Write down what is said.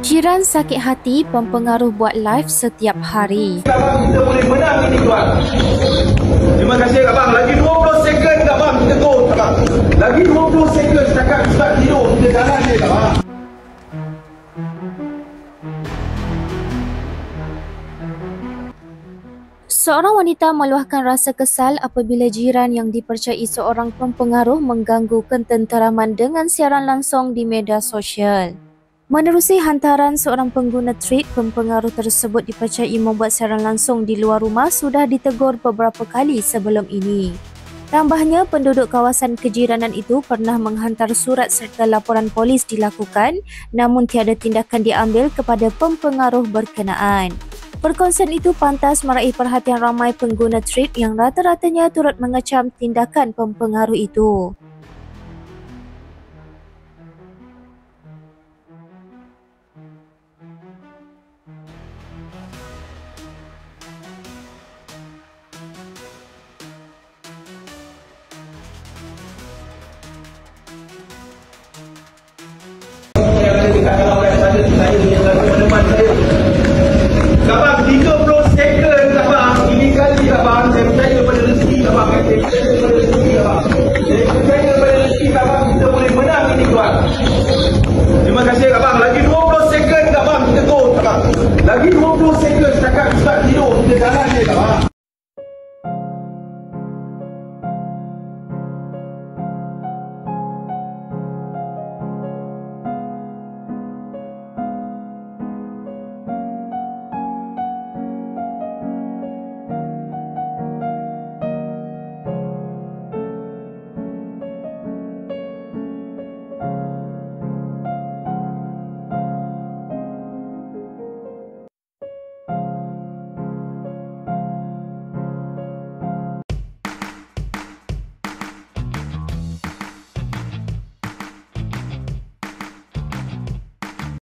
Jiran sakit hati pempengaruh buat live setiap hari. Abang, kita boleh menang ini tuan. Terima kasih abang. Lagi 20 second abang kita go abang. Lagi 20 second setakat start tidur kita jalan je abang. Seorang wanita meluahkan rasa kesal apabila jiran yang dipercayai seorang pempengaruh mengganggu ketenteraman dengan siaran langsung di media sosial. Menerusi hantaran seorang pengguna tweet, pempengaruh tersebut dipercayai membuat siaran langsung di luar rumah sudah ditegur beberapa kali sebelum ini. Tambahnya, penduduk kawasan kejiranan itu pernah menghantar surat serta laporan polis dilakukan, namun tiada tindakan diambil kepada pempengaruh berkenaan. Perkongsian itu pantas meraih perhatian ramai pengguna tweet yang rata-ratanya turut mengecam tindakan pempengaruh itu. Abang, 30 second abang. Ini kali abang, saya percaya pada rezeki abang. Saya percaya pada rezeki abang. Saya percaya pada rezeki abang, kita boleh menang ini tuan. Terima kasih abang. Lagi 20 second abang kita go abang. Lagi 20 second setakat start tidur kita jalan je abang.